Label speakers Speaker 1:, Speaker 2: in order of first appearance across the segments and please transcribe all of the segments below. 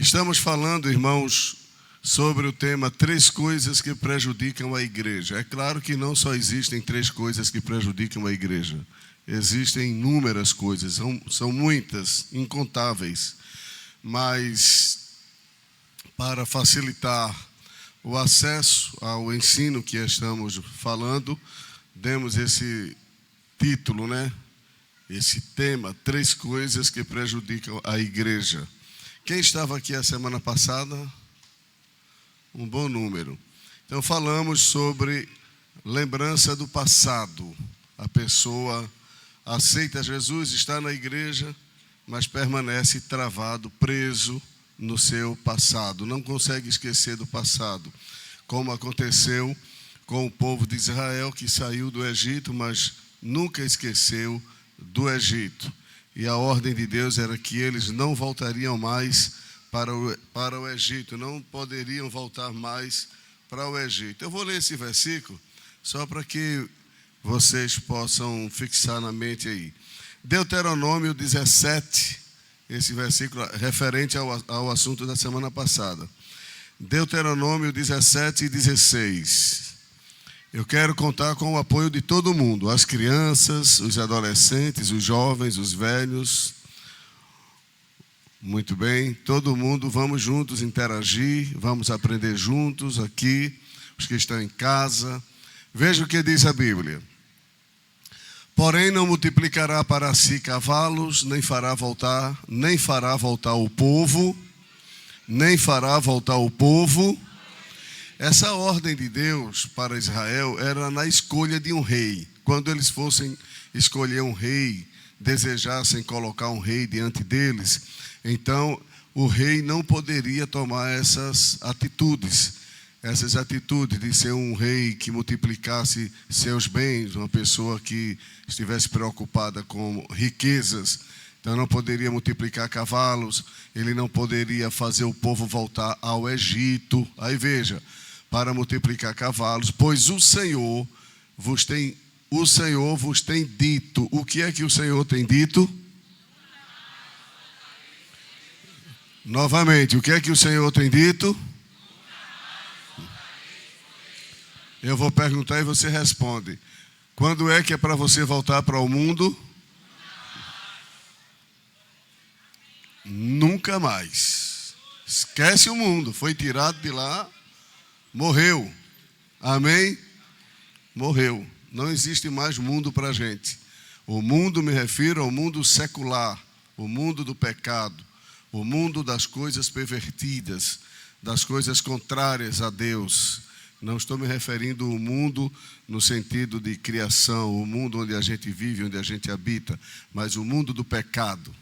Speaker 1: Estamos falando, irmãos, sobre o tema 3 coisas que prejudicam a igreja. É claro que não só existem 3 coisas que prejudicam a igreja. Existem inúmeras coisas, são muitas, incontáveis. Mas, para facilitar o acesso ao ensino que estamos falando, demos esse título, Esse tema, 3 coisas que prejudicam a igreja. Quem estava aqui a semana passada? Um bom número. Então, falamos sobre lembrança do passado. A pessoa aceita Jesus, está na igreja, mas permanece travado, preso no seu passado. Não consegue esquecer do passado, como aconteceu com o povo de Israel, que saiu do Egito, mas nunca esqueceu do Egito. E a ordem de Deus era que eles não voltariam mais para o Egito, não poderiam voltar mais para o Egito. Eu vou ler esse versículo só para que vocês possam fixar na mente aí. Deuteronômio 17, esse versículo referente ao assunto da semana passada. Deuteronômio 17 e 16. Eu quero contar com o apoio de todo mundo, as crianças, os adolescentes, os jovens, os velhos. Muito bem, todo mundo, vamos juntos interagir, vamos aprender juntos aqui, os que estão em casa. Veja o que diz a Bíblia. Porém não multiplicará para si cavalos, nem fará voltar o povo, Essa ordem de Deus para Israel era na escolha de um rei. Quando eles fossem escolher um rei, desejassem colocar um rei diante deles, então o rei não poderia tomar essas atitudes de ser um rei que multiplicasse seus bens, uma pessoa que estivesse preocupada com riquezas. Então não poderia multiplicar cavalos, ele não poderia fazer o povo voltar ao Egito. Aí veja, para multiplicar cavalos, pois o Senhor vos tem dito. O que é que o Senhor tem dito? Novamente, o que é que o Senhor tem dito? Eu vou perguntar e você responde. Quando é que é para você voltar para o mundo? Nunca mais. Esquece o mundo. Foi tirado de lá, morreu. Amém? Morreu. Não existe mais mundo para a gente. O mundo, me refiro ao mundo secular, o mundo do pecado, o mundo das coisas pervertidas, das coisas contrárias a Deus. Não estou me referindo ao mundo no sentido de criação, o mundo onde a gente vive, onde a gente habita, mas o mundo do pecado.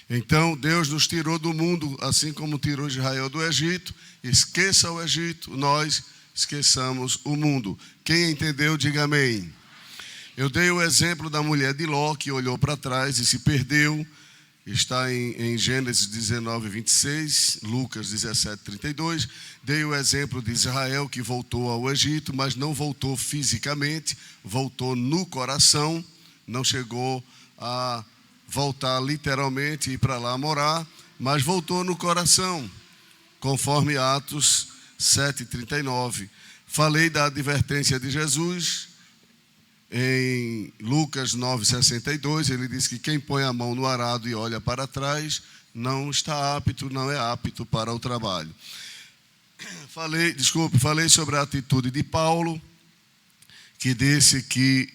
Speaker 1: Então, Deus nos tirou do mundo, assim como tirou Israel do Egito. Esqueça o Egito, nós esqueçamos o mundo. Quem entendeu, diga amém. Eu dei o exemplo da mulher de Ló, que olhou para trás e se perdeu. Está em Gênesis 19, 26, Lucas 17, 32. Dei o exemplo de Israel, que voltou ao Egito, mas não voltou fisicamente, voltou no coração, não chegou a voltar literalmente e ir para lá morar, mas voltou no coração, conforme Atos 7, 39. Falei da advertência de Jesus. Em Lucas 9,62, ele diz que quem põe a mão no arado e olha para trás não é apto para o trabalho. Falei sobre a atitude de Paulo, que disse que,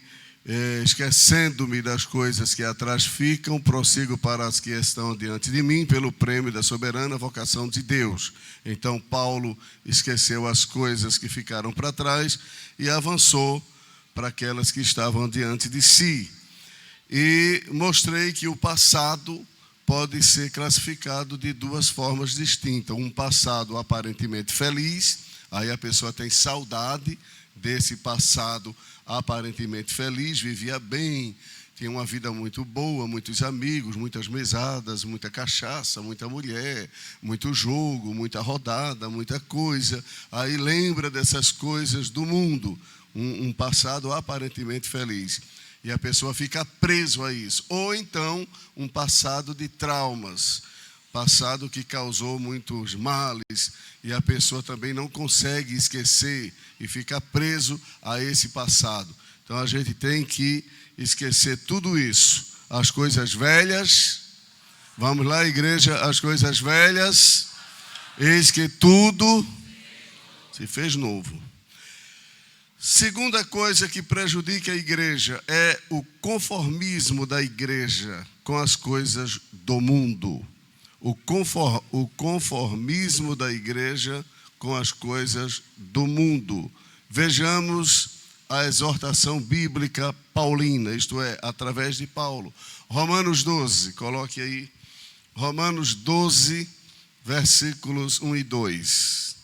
Speaker 1: esquecendo-me das coisas que atrás ficam, prossigo para as que estão diante de mim, pelo prêmio da soberana vocação de Deus. Então, Paulo esqueceu as coisas que ficaram para trás e avançou para aquelas que estavam diante de si. E mostrei que o passado pode ser classificado de 2 formas distintas. Um passado aparentemente feliz, aí a pessoa tem saudade desse passado aparentemente feliz, vivia bem, tinha uma vida muito boa, muitos amigos, muitas mesadas, muita cachaça, muita mulher, muito jogo, muita rodada, muita coisa. Aí lembra dessas coisas do mundo. Um passado aparentemente feliz. E a pessoa fica preso a isso. Ou então, um passado de traumas. passado que causou muitos males, e a pessoa também não consegue esquecer e fica preso a esse passado. Então a gente tem que esquecer tudo isso. As coisas velhas, vamos lá, igreja, as coisas velhas, eis que tudo se fez novo. Segunda coisa que prejudica a igreja é o conformismo da igreja com as coisas do mundo. O conformismo da igreja com as coisas do mundo. Vejamos a exortação bíblica paulina, isto é, através de Paulo. Romanos 12, coloque aí. Romanos 12, versículos 1 e 2.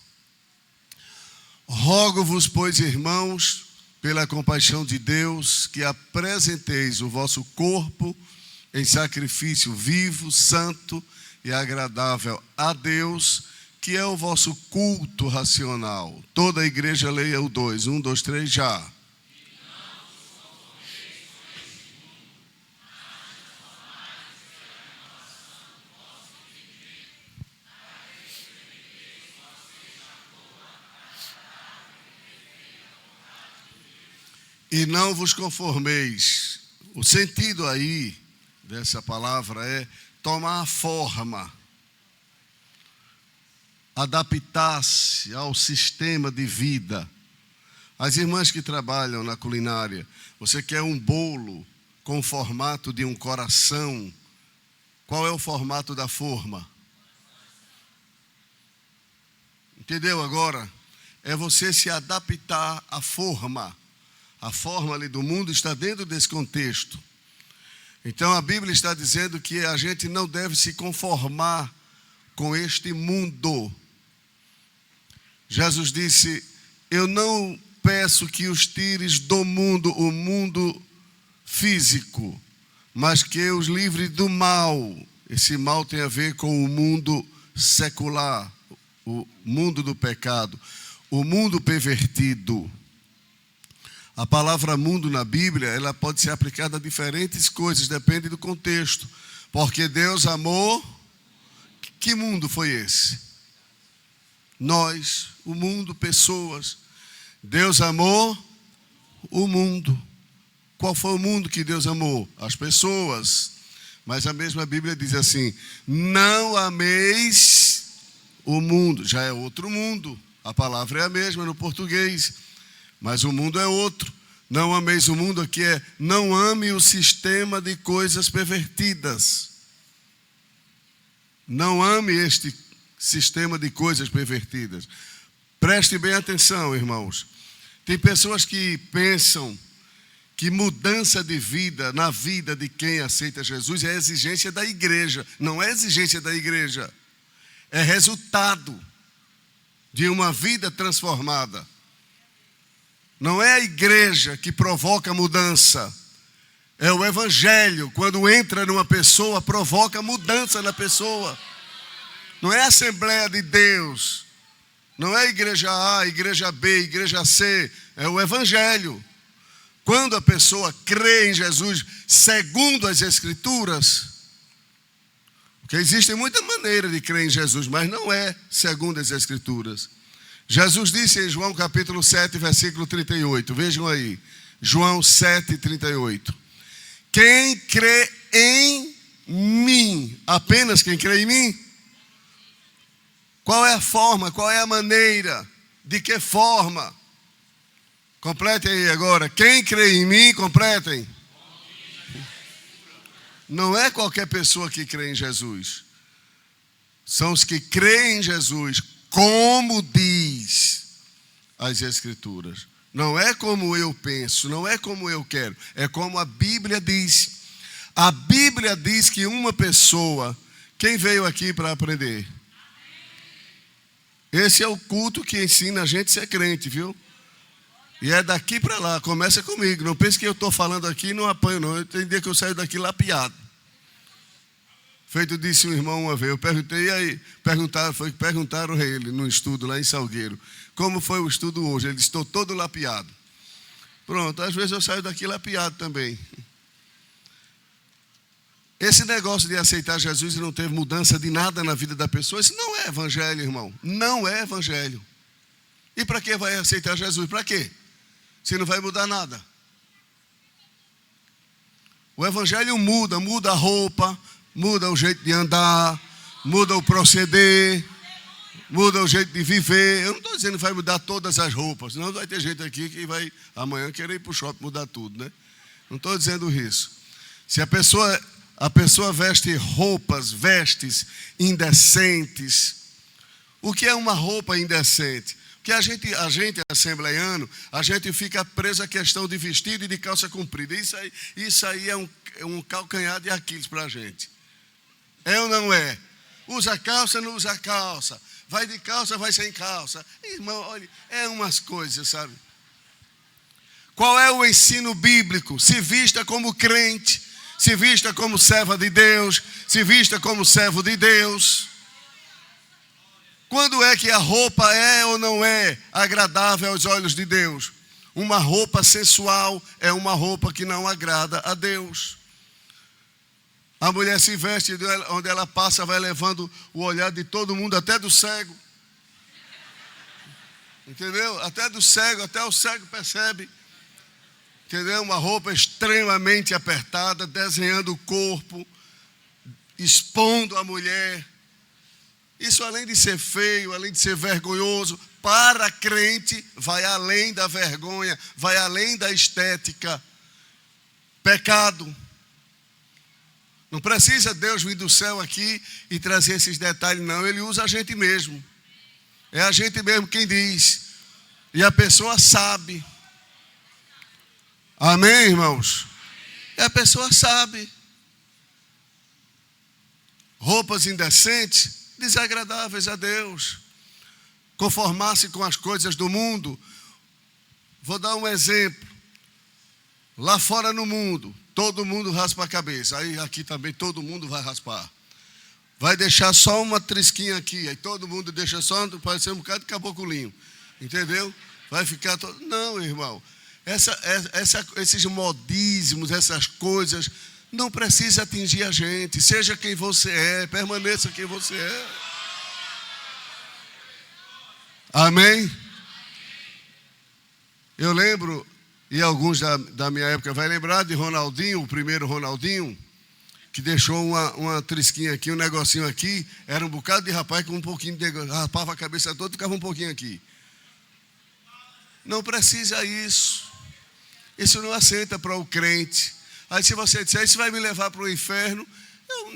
Speaker 1: Rogo-vos, pois, irmãos, pela compaixão de Deus, que apresenteis o vosso corpo em sacrifício vivo, santo e agradável a Deus, que é o vosso culto racional. Toda a igreja leia o 2. 1, 2, 3, já. E não vos conformeis. O sentido aí dessa palavra é tomar a forma, adaptar-se ao sistema de vida. As irmãs que trabalham na culinária, você quer um bolo com o formato de um coração, qual é o formato da forma? Entendeu agora? É você se adaptar à forma. A forma ali do mundo está dentro desse contexto. Então a Bíblia está dizendo que a gente não deve se conformar com este mundo. Jesus disse: eu não peço que os tires do mundo, o mundo físico, mas que os livre do mal. Esse mal tem a ver com o mundo secular, o mundo do pecado, o mundo pervertido. A palavra mundo na Bíblia, ela pode ser aplicada a diferentes coisas, depende do contexto. Porque Deus amou, que mundo foi esse? Nós, o mundo, pessoas. Deus amou o mundo. Qual foi o mundo que Deus amou? As pessoas. Mas a mesma Bíblia diz assim: não ameis o mundo. Já é outro mundo. A palavra é a mesma no português, mas o mundo é outro. Não ameis o mundo aqui é não ame o sistema de coisas pervertidas. Não ame este sistema de coisas pervertidas. Preste bem atenção, irmãos. Tem pessoas que pensam que mudança de vida na vida de quem aceita Jesus é exigência da igreja. Não é exigência da igreja. É resultado de uma vida transformada. Não é a igreja que provoca mudança. É o evangelho, quando entra numa pessoa, provoca mudança na pessoa. Não é a Assembleia de Deus. Não é a igreja A, igreja B, igreja C. É o evangelho. Quando a pessoa crê em Jesus segundo as Escrituras, porque existem muitas maneiras de crer em Jesus, mas não é segundo as Escrituras. Jesus disse em João capítulo 7, versículo 38. Vejam aí. João 7, 38. Quem crê em mim, apenas quem crê em mim? Qual é a forma, qual é a maneira? De que forma? Completem aí agora. Quem crê em mim, completem. Não é qualquer pessoa que crê em Jesus. São os que creem em Jesus, como diz as Escrituras. Não é como eu penso, não é como eu quero, é como a Bíblia diz. A Bíblia diz que uma pessoa, quem veio aqui para aprender? Esse é o culto que ensina a gente a ser crente, viu? E é daqui para lá, começa comigo. Não pense que eu estou falando aqui e não apanho não. Tem dia que eu saio daqui lapiado. Feito disse um irmão uma vez, eu perguntei, e aí perguntaram a ele no estudo lá em Salgueiro, como foi o estudo hoje? Ele disse: estou todo lapiado. Pronto, às vezes eu saio daqui lapiado também. Esse negócio de aceitar Jesus e não ter mudança de nada na vida da pessoa, isso não é evangelho, irmão. Não é evangelho. E para que vai aceitar Jesus? Para quê? Se não vai mudar nada. O evangelho muda a roupa, muda o jeito de andar, muda o proceder, muda o jeito de viver. Eu não estou dizendo que vai mudar todas as roupas. Não vai ter gente aqui que vai amanhã querer ir para o shopping mudar tudo, né? Não estou dizendo isso. Se a pessoa veste vestes indecentes. O que é uma roupa indecente? Porque a gente assembleiano, a gente fica preso à questão de vestido e de calça comprida. Isso aí é um calcanhar de Aquiles para a gente. É ou não é? Usa calça, não usa calça. Vai de calça, vai sem calça. Irmão, olha, é umas coisas, sabe? Qual é o ensino bíblico? Se vista como crente, se vista como serva de Deus, se vista como servo de Deus. Quando é que a roupa é ou não é agradável aos olhos de Deus? Uma roupa sensual é uma roupa que não agrada a Deus. A mulher se veste, onde ela passa, vai levando o olhar de todo mundo, até do cego. Entendeu? Até do cego, até o cego percebe. Entendeu? Uma roupa extremamente apertada, desenhando o corpo, expondo a mulher. Isso, além de ser feio, além de ser vergonhoso, para crente, vai além da vergonha, vai além da estética. Pecado. Não precisa Deus vir do céu aqui e trazer esses detalhes, não. Ele usa a gente mesmo. É a gente mesmo quem diz. E a pessoa sabe. Amém, irmãos? E a pessoa sabe. Roupas indecentes, desagradáveis a Deus. Conformar-se com as coisas do mundo. Vou dar um exemplo. Lá fora no mundo, todo mundo raspa a cabeça. Aí aqui também todo mundo vai raspar. Vai deixar só uma trisquinha aqui. Aí todo mundo deixa só, parece um bocado de caboclinho. Entendeu? Vai ficar todo... Não, irmão. Esses modismos, essas coisas, não precisa atingir a gente. Seja quem você é, permaneça quem você é. Amém? Eu lembro, e alguns da minha época vai lembrar de Ronaldinho, o primeiro Ronaldinho, que deixou uma trisquinha aqui, um negocinho aqui. Era um bocado de rapaz com um pouquinho de... Rapava a cabeça toda e ficava um pouquinho aqui. Não precisa isso. Isso não aceita para o crente. Aí se você disser, isso vai me levar para o inferno.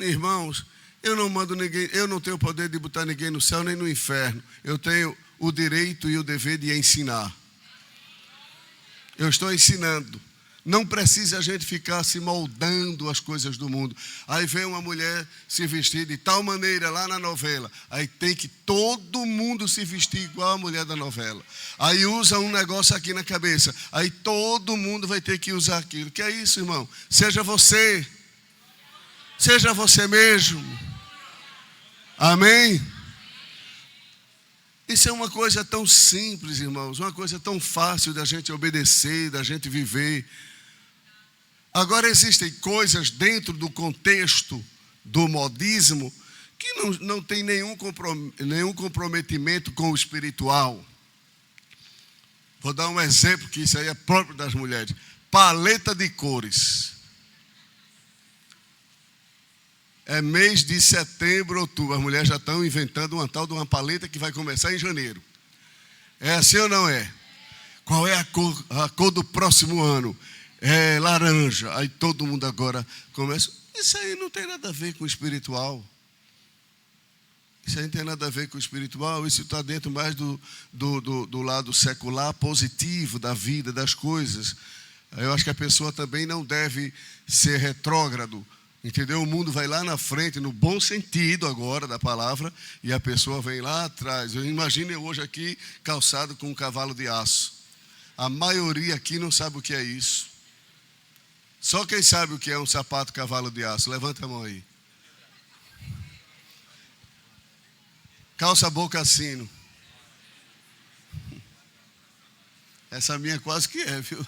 Speaker 1: Irmãos, eu não mando ninguém, eu não tenho o poder de botar ninguém no céu nem no inferno. Eu tenho o direito e o dever de ensinar. Eu estou ensinando. Não precisa a gente ficar se moldando as coisas do mundo. Aí vem uma mulher se vestir de tal maneira lá na novela. Aí tem que todo mundo se vestir igual a mulher da novela. Aí usa um negócio aqui na cabeça. Aí todo mundo vai ter que usar aquilo. Que é isso, irmão? Seja você. Seja você mesmo. Amém? Isso é uma coisa tão simples, irmãos. Uma coisa tão fácil da gente obedecer, da gente viver. Agora existem coisas dentro do contexto do modismo que não tem nenhum comprometimento com o espiritual. Vou dar um exemplo que isso aí é próprio das mulheres. Paleta de cores. É mês de setembro, outubro. As mulheres já estão inventando uma tal de uma paleta que vai começar em janeiro. É assim ou não é? Qual é a cor do próximo ano? É laranja. Aí todo mundo agora começa. Isso aí não tem nada a ver com o espiritual. Isso aí não tem nada a ver com o espiritual. Isso está dentro mais do lado secular, positivo da vida, das coisas. Eu acho que a pessoa também não deve ser retrógrado. Entendeu? O mundo vai lá na frente, no bom sentido agora da palavra, e a pessoa vem lá atrás. Eu imagino eu hoje aqui calçado com um cavalo de aço. A maioria aqui não sabe o que é isso. Só quem sabe o que é um sapato cavalo de aço, levanta a mão aí. Calça boca sino. Essa minha quase que é, viu?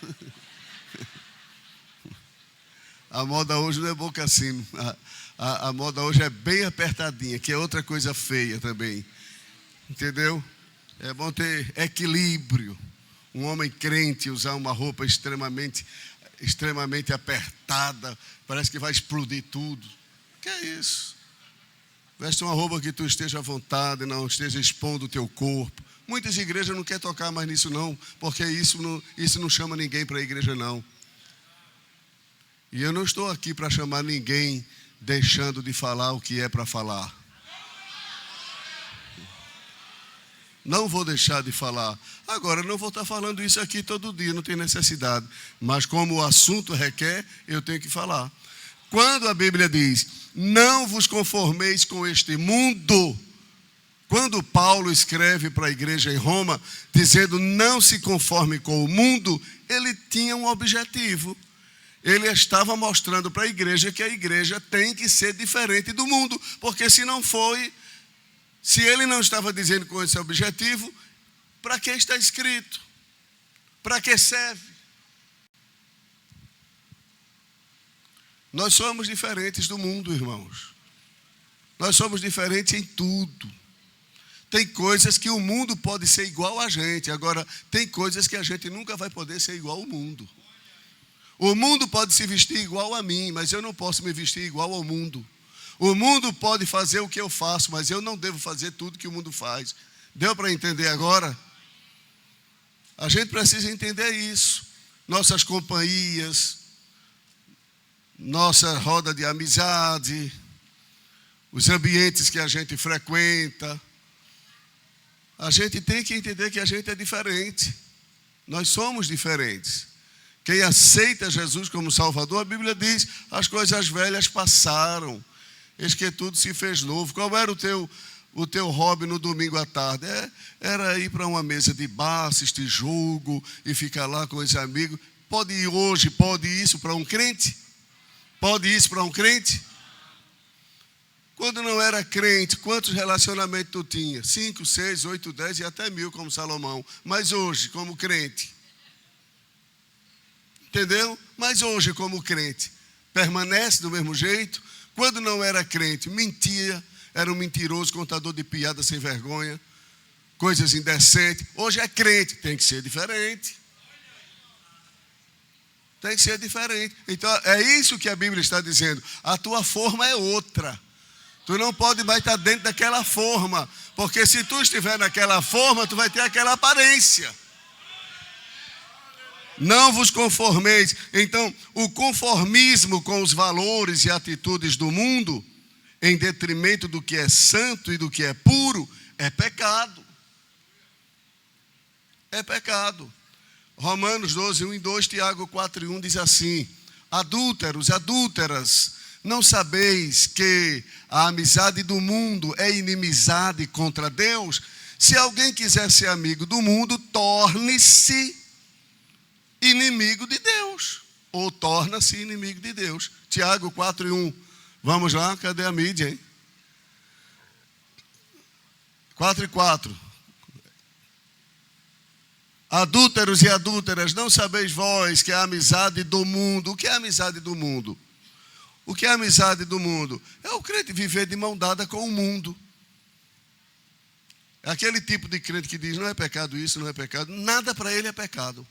Speaker 1: A moda hoje não é boca-sino. A moda hoje é bem apertadinha, que é outra coisa feia também. Entendeu? É bom ter equilíbrio. Um homem crente usar uma roupa extremamente apertada, parece que vai explodir tudo. Que é isso? Veste uma roupa que tu esteja à vontade, não esteja expondo o teu corpo. Muitas igrejas não querem tocar mais nisso não, porque isso não chama ninguém para a igreja não. E eu não estou aqui para chamar ninguém deixando de falar o que é para falar. Não vou deixar de falar. Agora, não vou estar falando isso aqui todo dia, não tem necessidade. Mas como o assunto requer, eu tenho que falar. Quando a Bíblia diz, não vos conformeis com este mundo, quando Paulo escreve para a igreja em Roma, dizendo não se conforme com o mundo, ele tinha um objetivo. Ele estava mostrando para a igreja que a igreja tem que ser diferente do mundo, porque se não foi, se ele não estava dizendo com esse objetivo, para que está escrito? Para que serve? Nós somos diferentes do mundo, irmãos. Nós somos diferentes em tudo. Tem coisas que o mundo pode ser igual a gente. Agora, tem coisas que a gente nunca vai poder ser igual ao mundo. O mundo pode se vestir igual a mim, mas eu não posso me vestir igual ao mundo. O mundo pode fazer o que eu faço, mas eu não devo fazer tudo que o mundo faz. Deu para entender agora? A gente precisa entender isso. Nossas companhias, nossa roda de amizade, os ambientes que a gente frequenta. A gente tem que entender que a gente é diferente. Nós somos diferentes. Quem aceita Jesus como Salvador, a Bíblia diz, as coisas velhas passaram. Eis que tudo se fez novo. Qual era o teu hobby no domingo à tarde? Era ir para uma mesa de bar, assistir jogo e ficar lá com os amigos. Pode ir hoje, pode ir isso para um crente? Pode ir isso para um crente? Quando não era crente, quantos relacionamentos tu tinha? 5, 6, 8, 10 e até 1000 como Salomão. Mas hoje, como crente. Entendeu? Mas hoje, como crente, permanece do mesmo jeito? Quando não era crente, mentia, era um mentiroso, contador de piadas sem vergonha, coisas indecentes. Hoje é crente, tem que ser diferente. Tem que ser diferente. Então, é isso que a Bíblia está dizendo. A tua forma é outra. Tu não pode mais estar dentro daquela forma, porque se tu estiver naquela forma, tu vai ter aquela aparência. Não vos conformeis. Então, o conformismo com os valores e atitudes do mundo, em detrimento do que é santo e do que é puro, é pecado. É pecado. Romanos 12, 1 e 2, Tiago 4 e 1 diz assim: adúlteros, adúlteras, não sabeis que a amizade do mundo é inimizade contra Deus? Se alguém quiser ser amigo do mundo, torne-se inimigo de Deus, ou torna-se inimigo de Deus. Tiago 4 e 1. Vamos lá, cadê a mídia, hein? 4 e 4. Adúlteros e adúlteras, não sabeis vós que a amizade do mundo... O que é a amizade do mundo? O que é a amizade do mundo? É o crente viver de mão dada com o mundo. É aquele tipo de crente que diz, não é pecado isso, não é pecado. Nada para ele é pecado.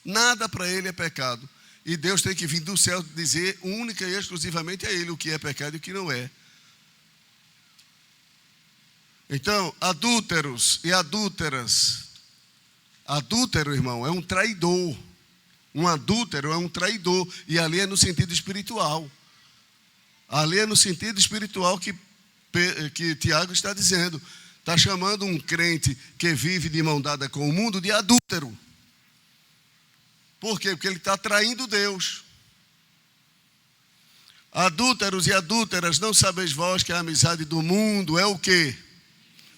Speaker 1: Nada para ele é pecado. E Deus tem que vir do céu dizer única e exclusivamente a ele o que é pecado e o que não é. Então, adúlteros e adúlteras. Adúltero, irmão, é um traidor. Um adúltero é um traidor. E ali é no sentido espiritual. Ali é no sentido espiritual que Tiago está dizendo. Está chamando um crente que vive de mão dada com o mundo de adúltero. Por quê? Porque ele está traindo Deus. Adúlteros e adúlteras, não sabeis vós que a amizade do mundo é o quê?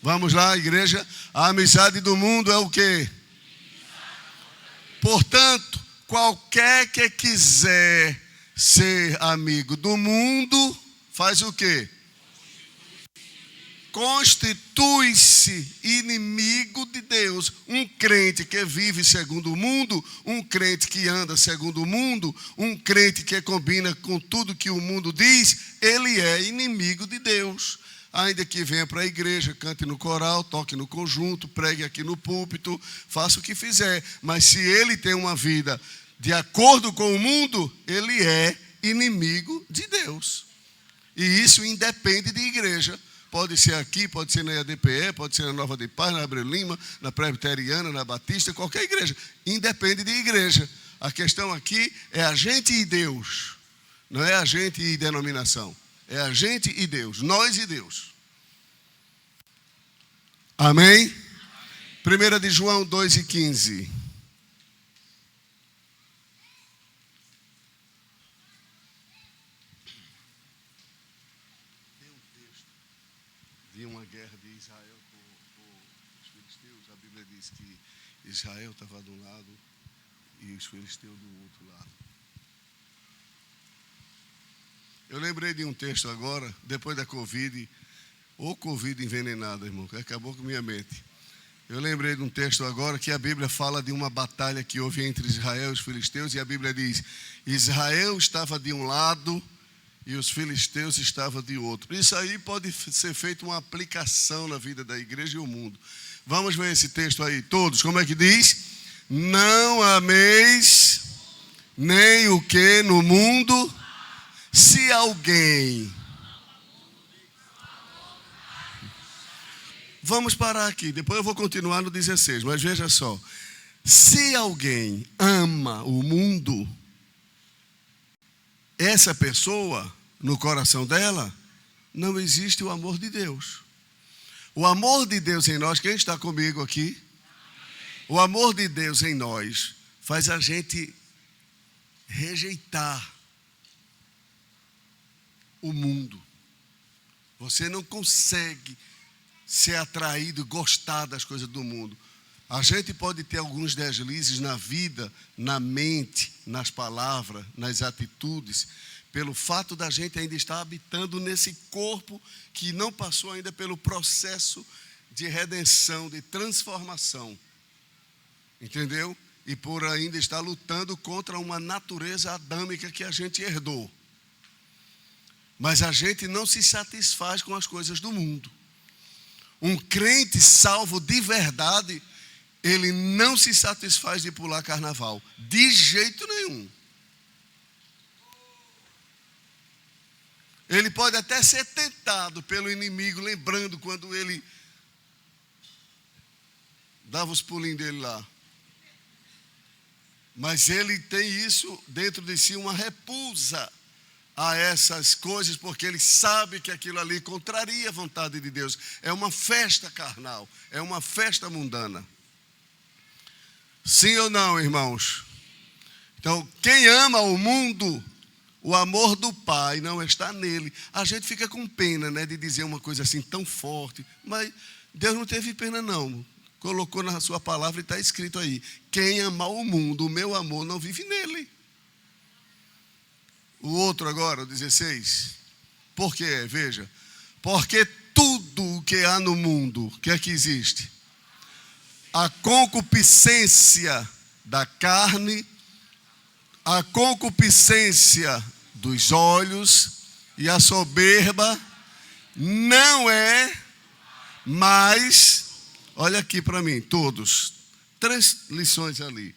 Speaker 1: Vamos lá, igreja. A amizade do mundo é o quê? Portanto, qualquer que quiser ser amigo do mundo, faz o quê? constitui-se inimigo de Deus. Um crente que vive segundo o mundo, um crente que anda segundo o mundo, um crente que combina com tudo que o mundo diz, ele é inimigo de Deus. Ainda que venha para a igreja, cante no coral, toque no conjunto, pregue aqui no púlpito, faça o que fizer. Mas se ele tem uma vida de acordo com o mundo, ele é inimigo de Deus. E isso independe de igreja. Pode ser aqui, pode ser na IADPE, pode ser na Nova de Paz, na Abreu Lima, na Presbiteriana, na Batista, qualquer igreja. Independe de igreja. A questão aqui é a gente e Deus. Não é a gente e denominação. É a gente e Deus. Nós e Deus. Amém? 1 de João 2:15. Uma guerra de Israel com os filisteus. A Bíblia diz que Israel estava de um lado e os filisteus do outro lado. Eu lembrei de um texto agora, depois da Covid, ou Covid envenenada, irmão, que acabou com minha mente. Eu lembrei de um texto agora que a Bíblia fala de uma batalha que houve entre Israel e os filisteus, e a Bíblia diz: Israel estava de um lado e os filisteus estavam de outro. Isso aí pode ser feito uma aplicação na vida da igreja e o mundo. Vamos ver esse texto aí, todos. Como é que diz? Não ameis nem o que no mundo, se alguém... Vamos parar aqui, depois eu vou continuar no 16, mas veja só. Se alguém ama o mundo, essa pessoa, no coração dela, não existe o amor de Deus. O amor de Deus em nós, quem está comigo aqui? O amor de Deus em nós faz a gente rejeitar o mundo. Você não consegue ser atraído, gostar das coisas do mundo. A gente pode ter alguns deslizes na vida, na mente, nas palavras, nas atitudes, pelo fato da gente ainda estar habitando nesse corpo que não passou ainda pelo processo de redenção, de transformação. Entendeu? E por ainda estar lutando contra uma natureza adâmica que a gente herdou. Mas a gente não se satisfaz com as coisas do mundo. Um crente salvo de verdade, ele não se satisfaz de pular carnaval. De jeito nenhum. Ele pode até ser tentado pelo inimigo, lembrando quando ele dava os pulinhos dele lá. Mas ele tem isso dentro de si, uma repulsa a essas coisas, porque ele sabe que aquilo ali contraria a vontade de Deus. É uma festa carnal, é uma festa mundana. Sim ou não, irmãos? Então, quem ama o mundo, o amor do Pai não está nele. A gente fica com pena, né, de dizer uma coisa assim tão forte, mas Deus não teve pena não. Colocou na sua palavra e está escrito aí: quem amar o mundo, o meu amor não vive nele. O outro agora, o 16. Por quê? Veja. Porque tudo o que há no mundo, o que é que existe? A concupiscência da carne, a concupiscência dos olhos e a soberba não é mais... Olha aqui para mim, todos. 3 lições ali.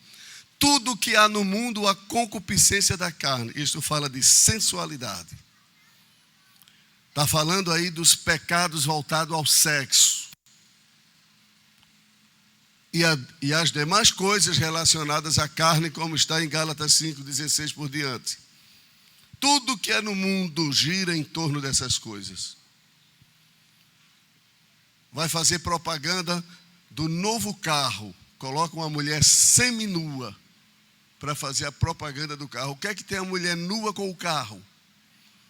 Speaker 1: Tudo que há no mundo, a concupiscência da carne. Isto fala de sensualidade. Está falando aí dos pecados voltados ao sexo. E as demais coisas relacionadas à carne, como está em Gálatas 5:16 por diante. Tudo que é no mundo gira em torno dessas coisas. Vai fazer propaganda do novo carro. Coloca uma mulher seminua para fazer a propaganda do carro. O que é que tem a mulher nua com o carro?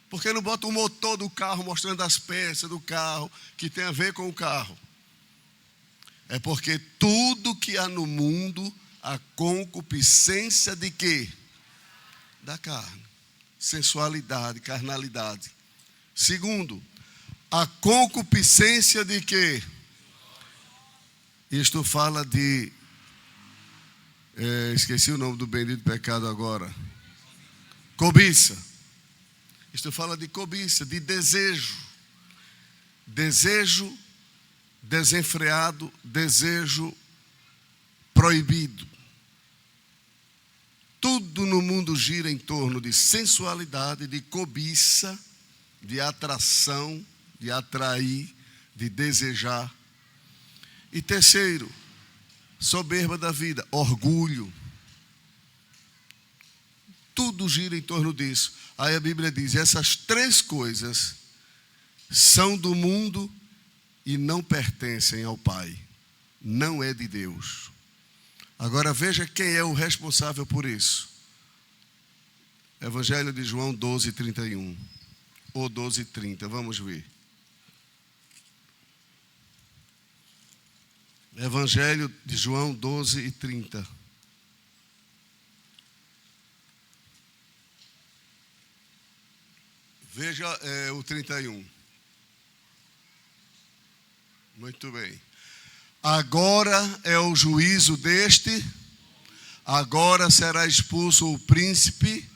Speaker 1: Por que não bota o motor do carro mostrando as peças do carro que tem a ver com o carro? É porque tudo que há no mundo, a concupiscência de quê? Da carne. Sensualidade, carnalidade. Segundo, A concupiscência de quê? Isto fala de... esqueci o nome do bendito pecado agora. Cobiça. Isto fala de cobiça, de desejo. Desejo desenfreado, desejo proibido. Tudo no mundo gira em torno de sensualidade, de cobiça, de atração, de atrair, de desejar. E terceiro, soberba da vida, orgulho. Tudo gira em torno disso. Aí a Bíblia diz, essas três coisas são do mundo e não pertencem ao Pai. Não é de Deus. Agora veja quem é o responsável por isso. Evangelho de João 12:31. Ou 12:30, vamos ver. Evangelho de João 12:30. Veja o 31. Muito bem. Agora é o juízo deste, agora será expulso o príncipe.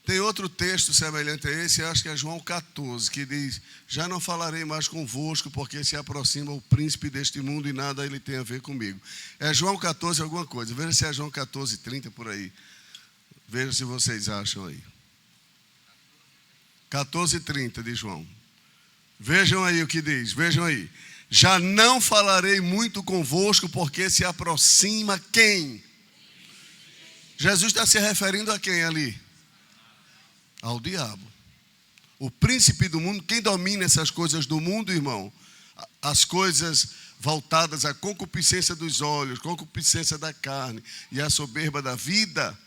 Speaker 1: Tem outro texto semelhante a esse, acho que é João 14, que diz, já não falarei mais convosco, porque se aproxima o príncipe deste mundo e nada ele tem a ver comigo. É João 14 alguma coisa, veja se é João 14:30 por aí. Veja se vocês acham aí. 14:30 de João. Vejam aí o que diz, vejam aí. Já não falarei muito convosco, porque se aproxima quem? Jesus está se referindo a quem ali? Ao diabo. O príncipe do mundo, quem domina essas coisas do mundo, irmão? As coisas voltadas à concupiscência dos olhos, concupiscência da carne e à soberba da vida.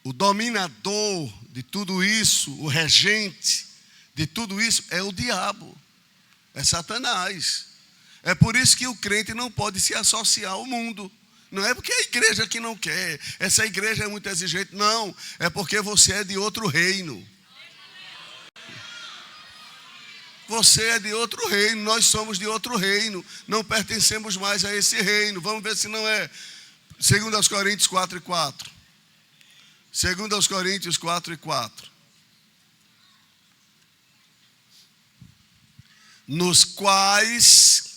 Speaker 1: O dominador de tudo isso, o regente de tudo isso é o diabo. É Satanás. É por isso que o crente não pode se associar ao mundo. Não é porque a igreja que não quer, essa igreja é muito exigente. Não, é porque você é de outro reino. Você é de outro reino, nós somos de outro reino. Não pertencemos mais a esse reino. Vamos ver se não é 2 Coríntios 4:4. 2 Coríntios 4:4. Nos quais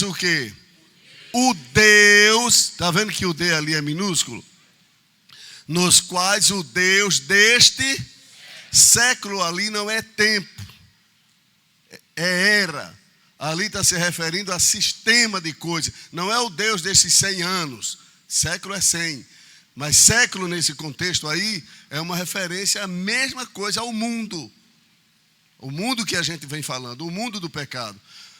Speaker 1: o quê? O Deus, está vendo que o D ali é minúsculo? Nos quais o Deus deste século, ali não é tempo, é era. Ali está se referindo a sistema de coisas. Não é o Deus desses 100 anos, século é 100. Mas século nesse contexto aí é uma referência à mesma coisa, ao mundo. O mundo que a gente vem falando, o mundo do pecado.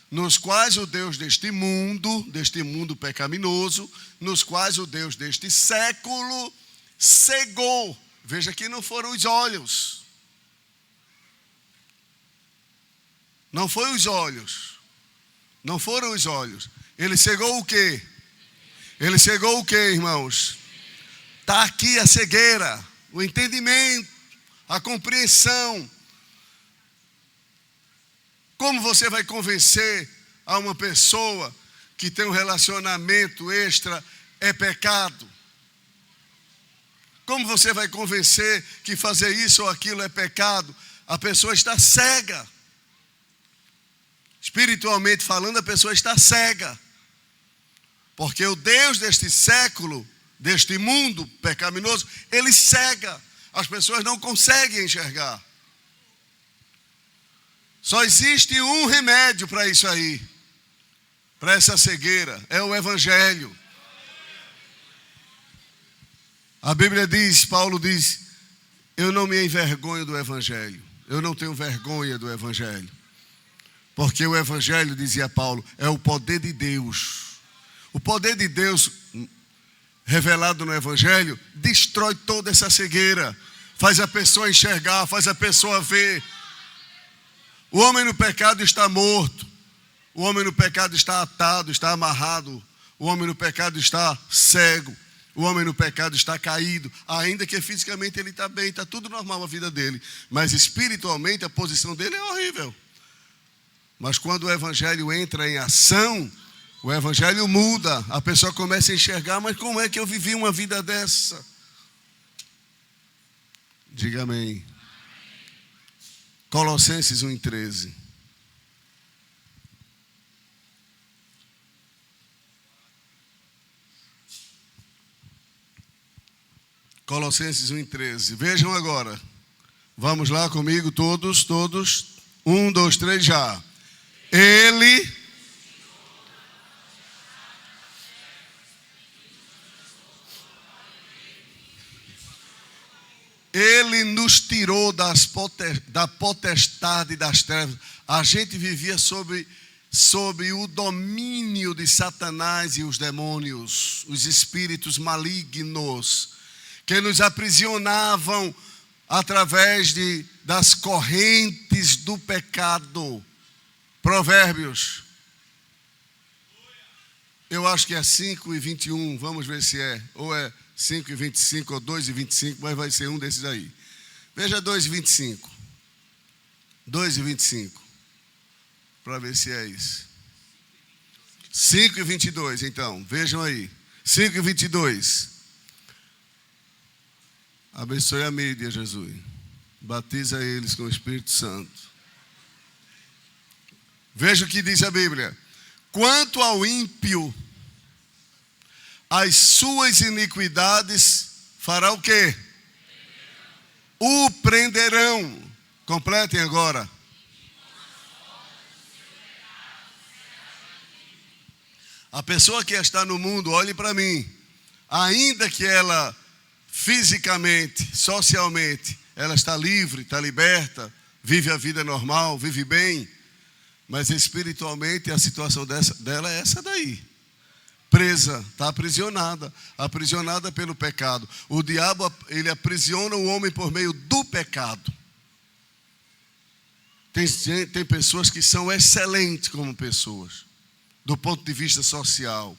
Speaker 1: Nos quais o Deus deste mundo pecaminoso, nos quais o Deus deste século cegou. Veja que não foram os olhos. Não foi os olhos. Não foram os olhos. Ele cegou o quê? Ele cegou o quê, irmãos? Está aqui a cegueira, o entendimento, a compreensão. Como você vai convencer a uma pessoa que tem um relacionamento extra é pecado? Como você vai convencer que fazer isso ou aquilo é pecado? A pessoa está cega. Espiritualmente falando, a pessoa está cega. Porque o Deus deste século, deste mundo pecaminoso, ele cega. As pessoas não conseguem enxergar. Só existe um remédio para isso aí, para essa cegueira, é o Evangelho. A Bíblia diz, Paulo diz, eu não me envergonho do Evangelho, eu não tenho vergonha do Evangelho, porque o Evangelho, dizia Paulo, é o poder de Deus. O poder de Deus revelado no Evangelho destrói toda essa cegueira, faz a pessoa enxergar, faz a pessoa ver. O homem no pecado está morto. O homem no pecado está atado, está amarrado. O homem no pecado está cego. O homem no pecado está caído, ainda que fisicamente ele está bem, está tudo normal a vida dele. Mas espiritualmente a posição dele é horrível. Mas quando o evangelho entra em ação, o evangelho muda. A pessoa começa a enxergar, mas como é que eu vivi uma vida dessa? Diga amém. Colossenses 1:13. Colossenses 1:13. Vejam agora. Vamos lá comigo, todos. 1, 2, 3, já. Ele nos tirou da potestade das trevas. A gente vivia sob o domínio de Satanás e os demônios, os espíritos malignos, que nos aprisionavam através das correntes do pecado. Provérbios. Eu acho que é 5:21, vamos ver se é. Ou é 5:25 ou 2:25, mas vai ser um desses aí. Veja 2:25. 2:25. Para ver se é isso. 5:22, então. Vejam aí. 5:22. Abençoe a mídia, Jesus. Batiza eles com o Espírito Santo. Veja o que diz a Bíblia. Quanto ao ímpio, as suas iniquidades fará o quê? O prenderão. Completem agora. A pessoa que está no mundo, olhe para mim. Ainda que ela fisicamente, socialmente, ela está livre, está liberta, vive a vida normal, vive bem, mas espiritualmente a situação dela é essa daí. Presa, está aprisionada pelo pecado. O diabo, ele aprisiona o homem por meio do pecado. Tem pessoas que são excelentes como pessoas, do ponto de vista social.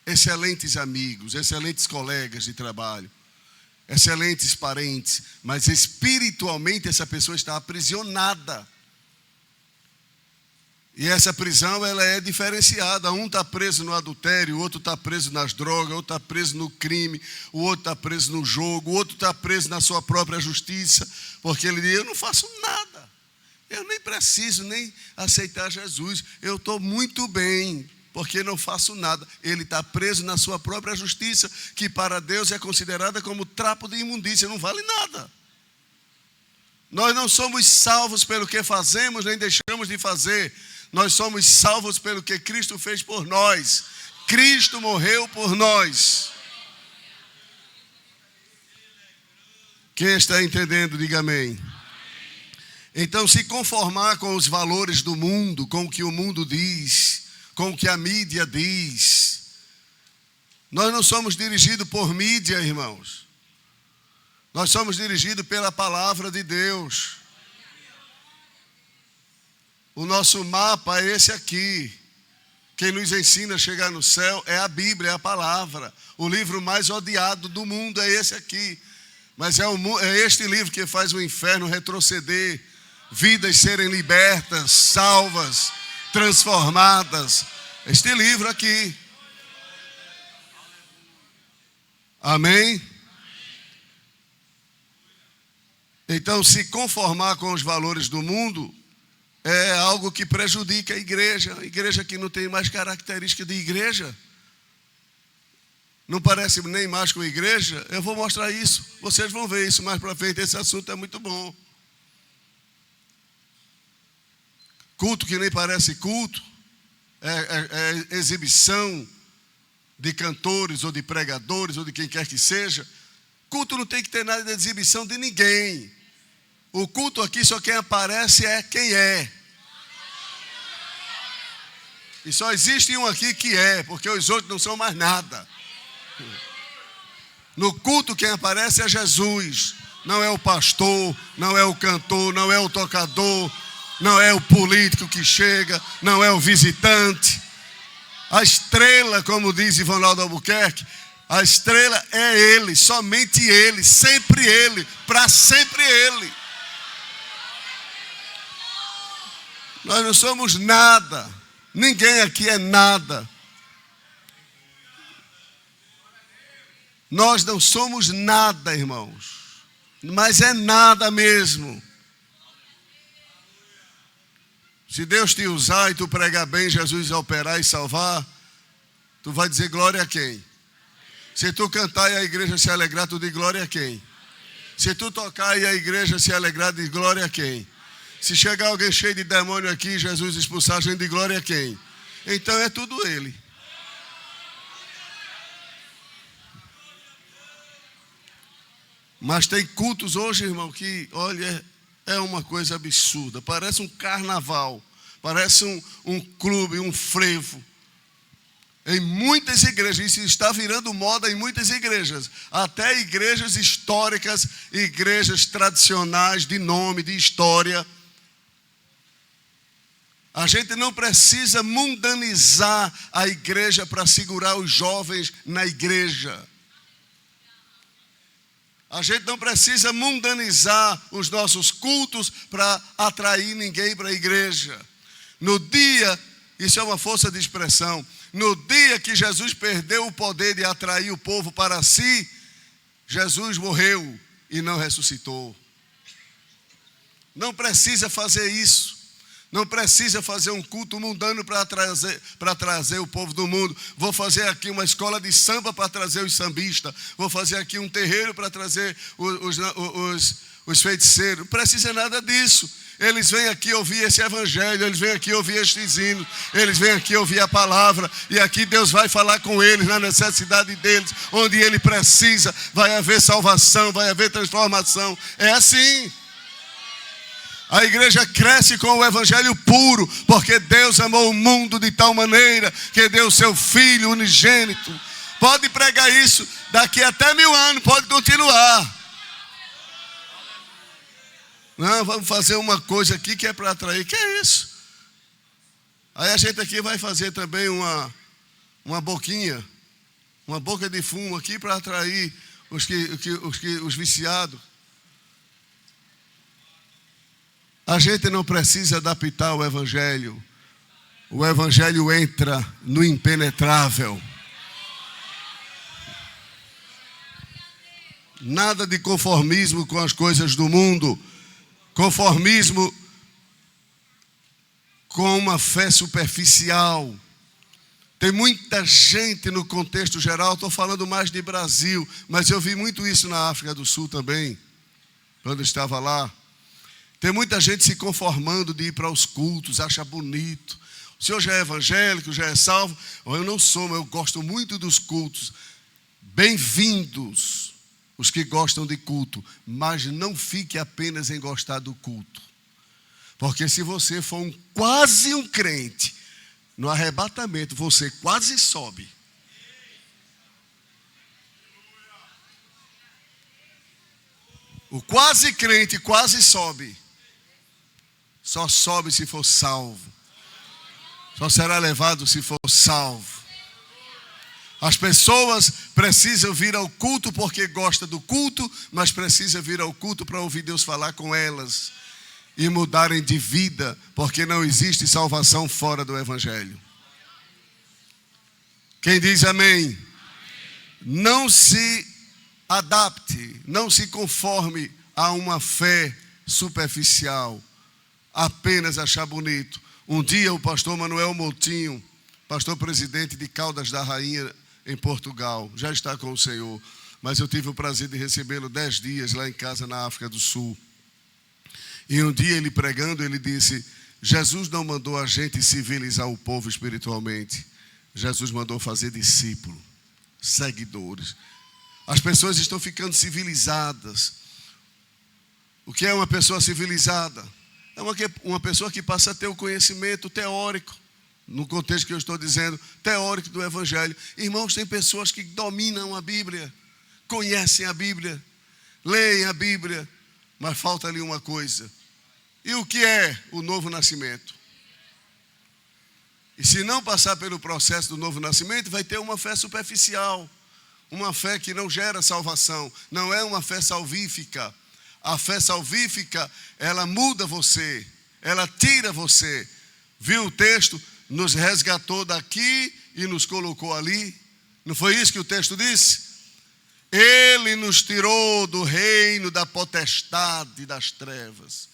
Speaker 1: Excelentes amigos, excelentes colegas de trabalho, excelentes parentes, mas espiritualmente essa pessoa está aprisionada. E essa prisão, ela é diferenciada. Um está preso no adultério, o outro está preso nas drogas, o outro está preso no crime, o outro está preso no jogo, o outro está preso na sua própria justiça, porque ele diz, eu não faço nada, eu nem preciso nem aceitar Jesus, eu estou muito bem, porque não faço nada. Ele está preso na sua própria justiça, que para Deus é considerada como trapo de imundícia, não vale nada. Nós não somos salvos pelo que fazemos, nem deixamos de fazer. Nós somos salvos pelo que Cristo fez por nós. Cristo morreu por nós. Quem está entendendo, diga amém. Então, se conformar com os valores do mundo, com o que o mundo diz, com o que a mídia diz. Nós não somos dirigidos por mídia, irmãos. Nós somos dirigidos pela palavra de Deus. O nosso mapa é esse aqui. Quem nos ensina a chegar no céu é a Bíblia, é a palavra. O livro mais odiado do mundo é esse aqui. Mas é este livro que faz o inferno retroceder, vidas serem libertas, salvas, transformadas. Este livro aqui. Amém? Então, se conformar com os valores do mundo é algo que prejudica a igreja que não tem mais característica de igreja. Não parece nem mais com a igreja. Eu vou mostrar isso. Vocês vão ver isso mais para frente. Esse assunto é muito bom. Culto que nem parece culto. É exibição de cantores ou de pregadores ou de quem quer que seja. Culto não tem que ter nada de exibição de ninguém. O culto aqui só quem aparece é quem é. E só existe um aqui que é, porque os outros não são mais nada. No culto quem aparece é Jesus. Não é o pastor, não é o cantor, não é o tocador, não é o político que chega, não é o visitante. A estrela, como diz Ivanaldo Albuquerque, A estrela é Ele, somente Ele, sempre Ele, para sempre Ele. Nós não somos nada. Ninguém aqui é nada. Nós não somos nada, irmãos. Mas é nada mesmo. Se Deus te usar e tu pregar bem, Jesus operar e salvar, tu vai dizer glória a quem? Se tu cantar e a igreja se alegrar, tu diz glória a quem? Se tu tocar e a igreja se alegrar, diz glória a quem? Se chegar alguém cheio de demônio aqui e Jesus expulsar, a gente diz glória a quem? Então é tudo Ele. Mas tem cultos hoje, irmão, que, olha, é uma coisa absurda. Parece um carnaval, parece um clube, um frevo. Em muitas igrejas, isso está virando moda em muitas igrejas. Até igrejas históricas, igrejas tradicionais, de nome, de história. A gente não precisa mundanizar a igreja para segurar os jovens na igreja. A gente não precisa mundanizar os nossos cultos para atrair ninguém para a igreja. No dia, isso é uma força de expressão, no dia que Jesus perdeu o poder de atrair o povo para si, Jesus morreu e não ressuscitou. Não precisa fazer isso. Não precisa fazer um culto mundano para trazer o povo do mundo. Vou fazer aqui uma escola de samba para trazer os sambistas. Vou fazer aqui um terreiro para trazer os feiticeiros. Não precisa nada disso. Eles vêm aqui ouvir esse evangelho, eles vêm aqui ouvir estes hinos, eles vêm aqui ouvir a palavra, e aqui Deus vai falar com eles na necessidade deles, onde ele precisa, vai haver salvação, vai haver transformação. É assim. A igreja cresce com o evangelho puro, porque Deus amou o mundo de tal maneira que deu o seu Filho unigênito. Pode pregar isso daqui até 1000 anos, pode continuar. Não, vamos fazer uma coisa aqui que é para atrair. Que é isso? Aí a gente aqui vai fazer também uma boquinha, uma boca de fumo aqui para atrair os viciados. A gente não precisa adaptar o evangelho. O evangelho entra no impenetrável. Nada de conformismo com as coisas do mundo. Conformismo com uma fé superficial. Tem muita gente no contexto geral, estou falando mais de Brasil, mas eu vi muito isso na África do Sul também, quando eu estava lá. Tem muita gente se conformando de ir para os cultos, acha bonito. O senhor já é evangélico, já é salvo? Eu não sou, mas eu gosto muito dos cultos. Bem-vindos os que gostam de culto, mas não fique apenas em gostar do culto. Porque se você for quase um crente, no arrebatamento você quase sobe. O quase crente quase sobe. Só sobe se for salvo. Só será levado se for salvo. As pessoas precisam vir ao culto porque gostam do culto, mas precisam vir ao culto para ouvir Deus falar com elas e mudarem de vida, porque não existe salvação fora do evangelho. Quem diz amém? Não se adapte, não se conforme a uma fé superficial, apenas achar bonito. Um dia o pastor Manuel Moutinho, pastor presidente de Caldas da Rainha em Portugal, já está com o Senhor, mas eu tive o prazer de recebê-lo 10 dias lá em casa na África do Sul. E um dia ele pregando, ele disse: Jesus não mandou a gente civilizar o povo espiritualmente, Jesus mandou fazer discípulo, seguidores. As pessoas estão ficando civilizadas. O que é uma pessoa civilizada? É uma pessoa que passa a ter o conhecimento teórico, no contexto que eu estou dizendo, teórico do evangelho. Irmãos, tem pessoas que dominam a Bíblia, conhecem a Bíblia, leem a Bíblia, mas falta ali uma coisa. E o que é o novo nascimento? E se não passar pelo processo do novo nascimento, vai ter uma fé superficial, Uma fé que não gera salvação, não é uma fé salvífica. A fé salvífica, ela muda você, ela tira você. Viu o texto? Nos resgatou daqui e nos colocou ali. Não foi isso que o texto disse? Ele nos tirou do reino da potestade das trevas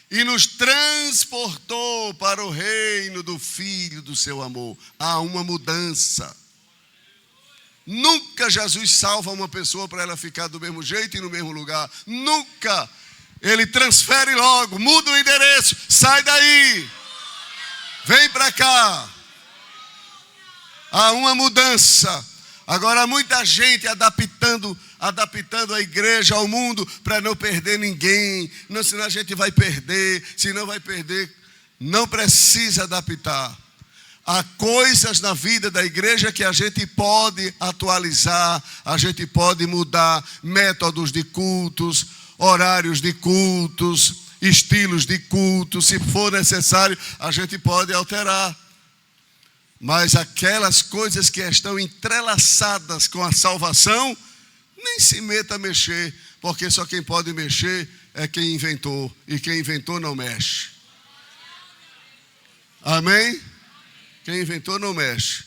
Speaker 1: e nos transportou para o reino do Filho do seu amor. Há uma mudança. Nunca Jesus salva uma pessoa para ela ficar do mesmo jeito e no mesmo lugar. Nunca. Ele transfere logo, muda o endereço, sai daí, vem para cá. Há uma mudança. Agora muita gente adaptando a igreja ao mundo para não perder ninguém. Não, senão a gente vai perder, Não precisa adaptar. Há coisas na vida da igreja que a gente pode atualizar, a gente pode mudar métodos de cultos, horários de cultos, estilos de cultos. Se for necessário, a gente pode alterar. Mas aquelas coisas que estão entrelaçadas com a salvação, nem se meta a mexer, porque só quem pode mexer é quem inventou, e quem inventou não mexe. Amém? Quem inventou não mexe.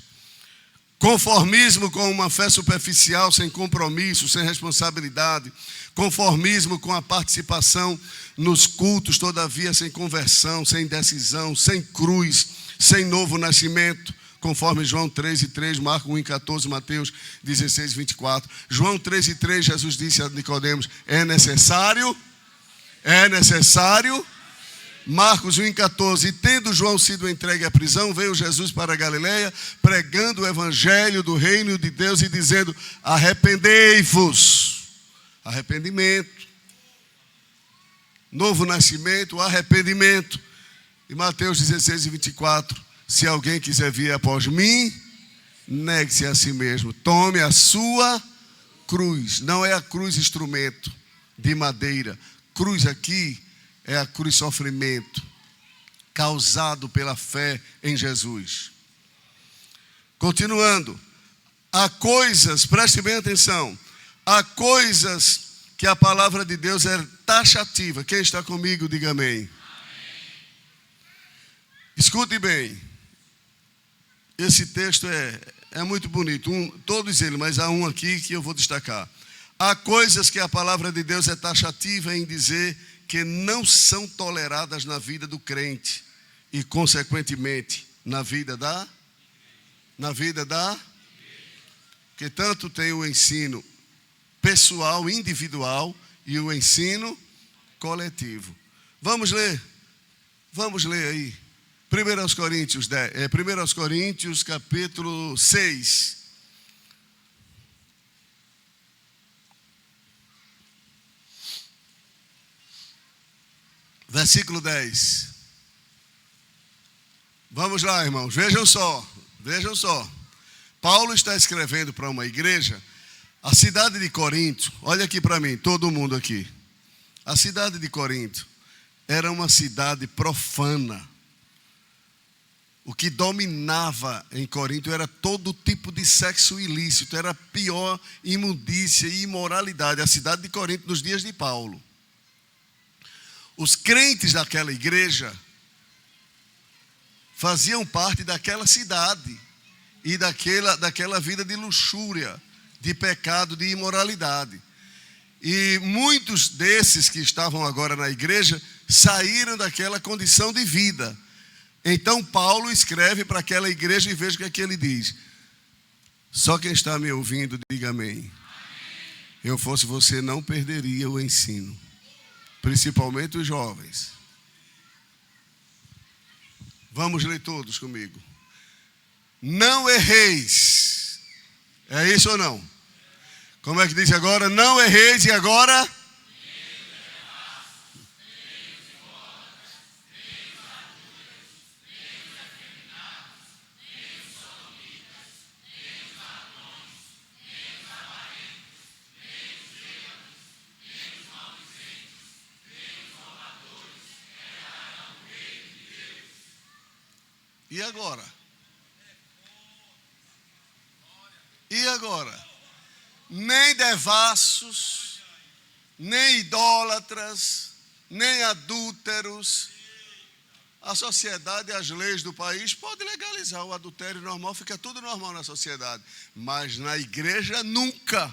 Speaker 1: Conformismo com uma fé superficial, sem compromisso, sem responsabilidade. Conformismo com a participação nos cultos, todavia sem conversão, sem decisão, sem cruz, sem novo nascimento. Conforme João 13:3, Marcos 1:14, Mateus 16:24. João 13:3, Jesus disse a Nicodemos: é necessário. Marcos 1:14, tendo João sido entregue à prisão, veio Jesus para a Galileia, pregando o evangelho do reino de Deus e dizendo: arrependei-vos. Arrependimento. Novo nascimento, arrependimento. E Mateus 16:24, se alguém quiser vir após mim, negue-se a si mesmo, tome a sua cruz. Não é a cruz instrumento de madeira. Cruz aqui é a cruz sofrimento causado pela fé em Jesus. Continuando, há coisas, preste bem atenção, há coisas que a palavra de Deus é taxativa. Quem está comigo, diga amém. Escute bem, esse texto é muito bonito, todos eles, mas há um aqui que eu vou destacar. Há coisas que a palavra de Deus é taxativa em dizer que não são toleradas na vida do crente e, consequentemente, na vida da. Que tanto tem o ensino pessoal, individual e o ensino coletivo. Vamos ler aí. 1 Coríntios, capítulo 6. Versículo 10. Vamos lá, irmãos, vejam só. Paulo está escrevendo para uma igreja. A cidade de Corinto, olha aqui para mim, todo mundo aqui. A cidade de Corinto era uma cidade profana. O que dominava em Corinto era todo tipo de sexo ilícito, era a pior imundícia e imoralidade. A cidade de Corinto nos dias de Paulo. Os crentes daquela igreja faziam parte daquela cidade e daquela vida de luxúria, de pecado, de imoralidade. E muitos desses que estavam agora na igreja saíram daquela condição de vida. Então Paulo escreve para aquela igreja e veja o que é que ele diz. Só quem está me ouvindo, diga amém. Eu fosse você, não perderia o ensino. Principalmente os jovens. Vamos ler todos comigo. Não erreis. É isso ou não? Como é que diz agora? Não erreis e agora? E agora? nem devassos, nem idólatras, nem adúlteros. A sociedade e as leis do país podem legalizar o adultério normal, fica tudo normal na sociedade. Mas na igreja, nunca.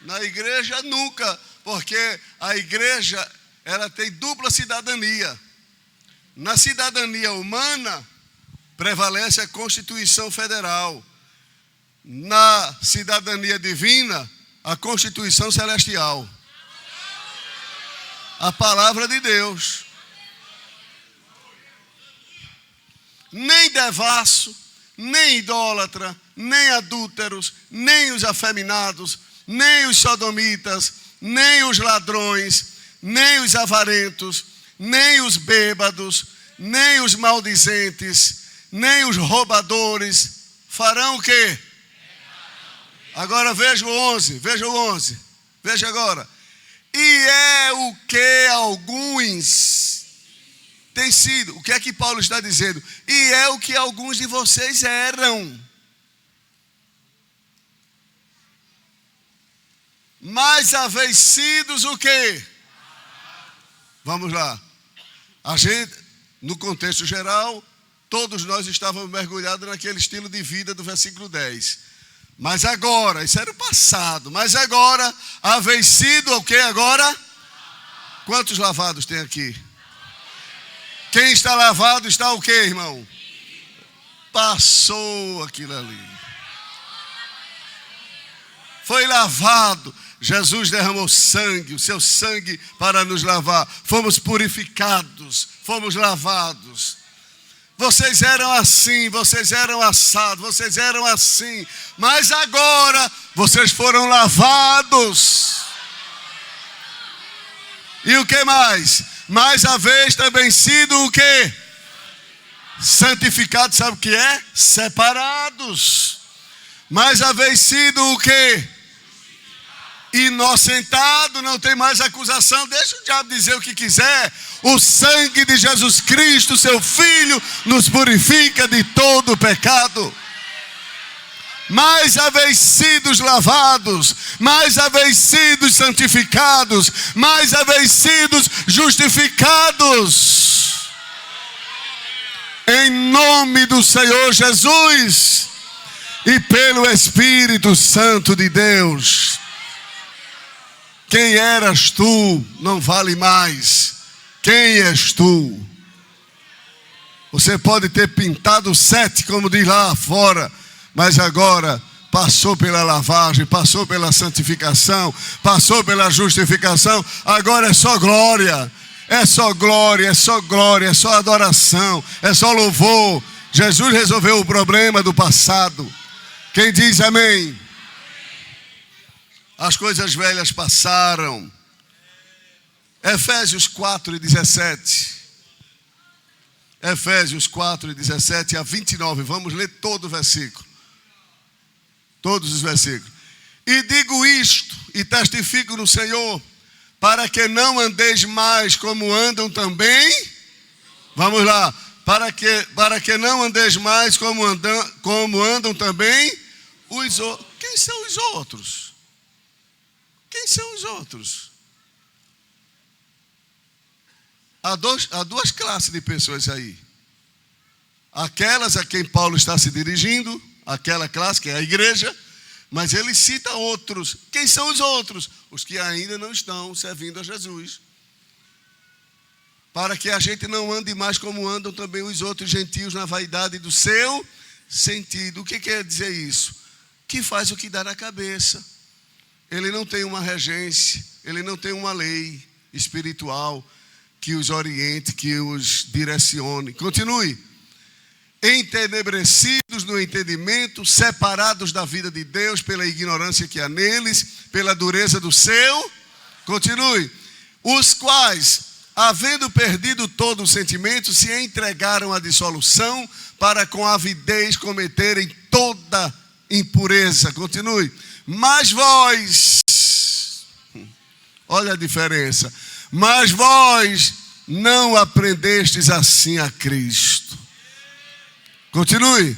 Speaker 1: Na igreja, nunca. Porque a igreja, ela tem dupla cidadania. Na cidadania humana, prevalece a Constituição Federal. Na cidadania divina, a Constituição Celestial. A palavra de Deus. Nem devasso, nem idólatra, nem adúlteros, nem os afeminados, nem os sodomitas, nem os ladrões, nem os avarentos, nem os bêbados, nem os maldizentes, nem os roubadores farão o quê? Agora veja o 11, veja agora. E é o que alguns têm sido. O que é que Paulo está dizendo? E é o que alguns de vocês eram. Mas haveis sido o quê? Vamos lá. A gente, no contexto geral, todos nós estávamos mergulhados naquele estilo de vida do versículo 10. Mas agora, isso era o passado, mas agora, haveis sido o que agora? Quantos lavados tem aqui? Quem está lavado está o que, irmão? Passou aquilo ali. Foi lavado. Jesus derramou sangue, o seu sangue para nos lavar. Fomos purificados, fomos lavados. Vocês eram assim, vocês eram assados, vocês eram assim. Mas agora vocês foram lavados. E o que mais? Mais haveis também sido o quê? Santificados, sabe o que é? Separados. Mais haveis sido o quê? Inocentado, não tem mais acusação. Deixa o diabo dizer o que quiser. O sangue de Jesus Cristo, seu Filho, nos purifica de todo pecado. Mais haveis sido lavados, mais haveis sido santificados, mais haveis sido justificados. Em nome do Senhor Jesus e pelo Espírito Santo de Deus. Quem eras tu não vale mais. Quem és tu? Você pode ter pintado 7, como diz lá fora, mas agora passou pela lavagem, passou pela santificação, passou pela justificação. Agora é só glória, é só glória, é só glória, é só adoração, é só louvor. Jesus resolveu o problema do passado. Quem diz amém? As coisas velhas passaram. Efésios 4:17. Efésios 4:17 a 29. Vamos ler todo o versículo. Todos os versículos. E digo isto, e testifico no Senhor, para que não andeis mais como andam também. Vamos lá. Para que não andeis mais como andam também os outros. Quem são os outros? Quem são os outros? Há duas classes de pessoas aí. Aquelas a quem Paulo está se dirigindo, aquela classe que é a igreja, mas ele cita outros. Quem são os outros? Os que ainda não estão servindo a Jesus. Para que a gente não ande mais como andam também os outros gentios na vaidade do seu sentido. O que quer dizer isso? Que faz o que dá na cabeça. Ele não tem uma regência, ele não tem uma lei espiritual que os oriente, que os direcione. Continue. Entenebrecidos no entendimento, separados da vida de Deus pela ignorância que há neles, pela dureza do seu. Continue. Os quais, havendo perdido todo o sentimento, se entregaram à dissolução para com avidez cometerem toda impureza. Continue. Mas vós, olha a diferença, mas vós não aprendestes assim a Cristo. Continue.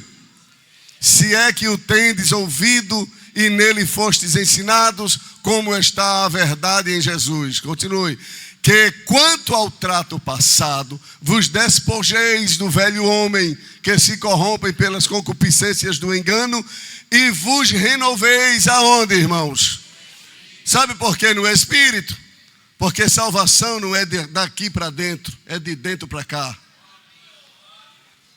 Speaker 1: se é que o tendes ouvido e nele fostes ensinados, como está a verdade em Jesus. Continue. Que quanto ao trato passado, vos despojeis do velho homem, que se corrompem pelas concupiscências do engano, e vos renoveis aonde, irmãos? Sabe por quê? No Espírito. Porque salvação não é daqui para dentro, é de dentro para cá.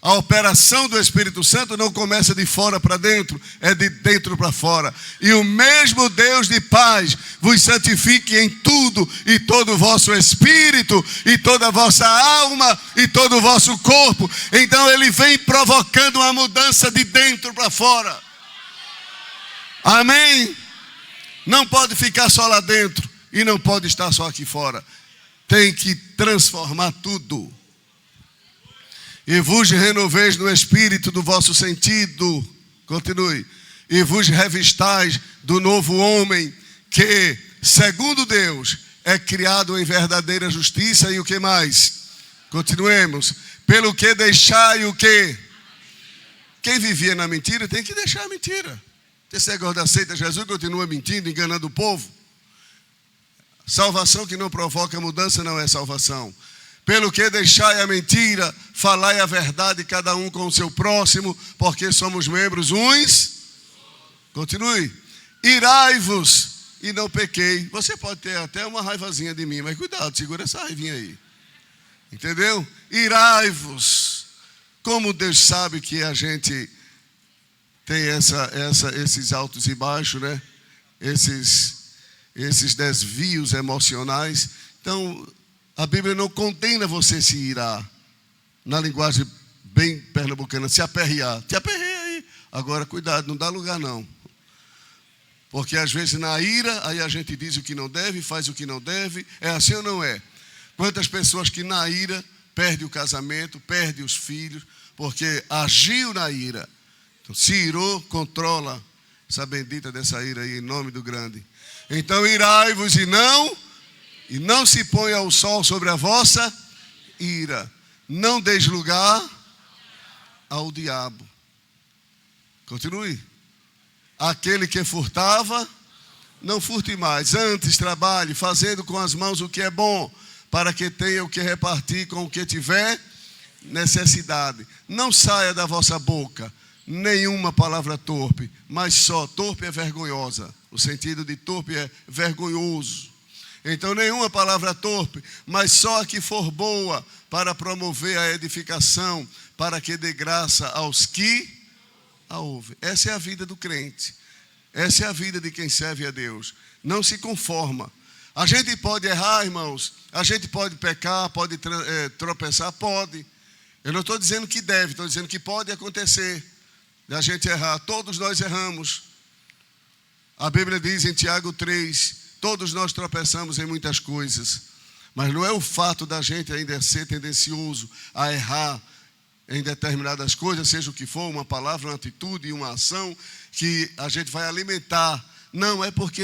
Speaker 1: A operação do Espírito Santo não começa de fora para dentro, é de dentro para fora. E o mesmo Deus de paz vos santifique em tudo, e todo o vosso espírito, e toda a vossa alma, e todo o vosso corpo. Então ele vem provocando uma mudança de dentro para fora. Amém? Não pode ficar só lá dentro, e não pode estar só aqui fora. Tem que transformar tudo. E vos renoveis no espírito do vosso sentido. Continue. E vos revistais do novo homem, que, segundo Deus, é criado em verdadeira justiça. E o que mais? Continuemos. Pelo que deixai o quê? Quem vivia na mentira tem que deixar a mentira. Esse negócio aceita Jesus, continua mentindo, enganando o povo. Salvação que não provoca mudança não é salvação. Pelo que deixai a mentira, falai a verdade cada um com o seu próximo, porque somos membros uns. Continue. Irai-vos e não pequei. Você pode ter até uma raivazinha de mim, mas cuidado, segura essa raivinha aí. Entendeu? Irai-vos. Como Deus sabe que a gente tem esses altos e baixos, né? Esses desvios emocionais. Então, a Bíblia não condena você se irar. Na linguagem bem pernambucana, se aperrear. Te aperreia aí. Agora, cuidado, não dá lugar não. Porque às vezes na ira, aí a gente diz o que não deve, faz o que não deve. É assim ou não é? Quantas pessoas que na ira perdem o casamento, perdem os filhos, porque agiu na ira. Então, se irou, controla essa bendita dessa ira aí, em nome do grande. Então, irai-vos e não se ponha o sol sobre a vossa ira. Não deis lugar ao diabo. Continue. Aquele que furtava, não furte mais. Antes trabalhe, fazendo com as mãos o que é bom, para que tenha o que repartir com o que tiver necessidade. Não saia da vossa boca nenhuma palavra torpe, mas só torpe é vergonhosa. O sentido de torpe é vergonhoso. Então nenhuma palavra torpe, mas só a que for boa para promover a edificação, para que dê graça aos que a ouvem. Essa é a vida do crente. Essa é a vida de quem serve a Deus. Não se conforma. A gente pode errar, irmãos. A gente pode pecar, pode tropeçar, pode. Eu não estou dizendo que deve, estou dizendo que pode acontecer. A gente errar. Todos nós erramos. A Bíblia diz em Tiago 3, todos nós tropeçamos em muitas coisas. Mas não é o fato da gente ainda ser tendencioso a errar em determinadas coisas, seja o que for, uma palavra, uma atitude, uma ação, que a gente vai alimentar. Não, é porque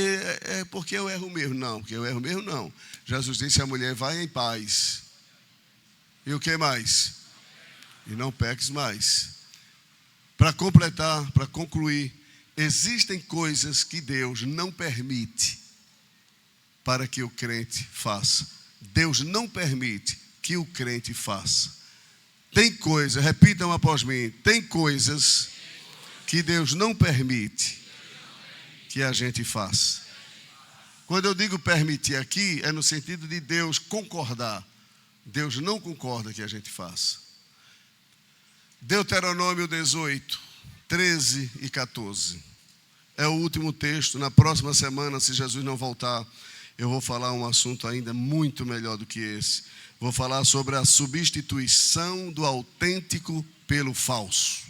Speaker 1: eu erro mesmo. Não, porque eu erro mesmo não. Jesus disse à mulher, vai em paz. E o que mais? E não peques mais. Para completar, para concluir, existem coisas que Deus não permite para que o crente faça. Deus não permite que o crente faça. Tem coisas, repitam após mim, tem coisas que Deus não permite que a gente faça. Quando eu digo permitir aqui, é no sentido de Deus concordar. Deus não concorda que a gente faça. Deuteronômio 18, 13 e 14. É o último texto. Na próxima semana, se Jesus não voltar, eu vou falar um assunto ainda muito melhor do que esse. Vou falar sobre a substituição do autêntico pelo falso.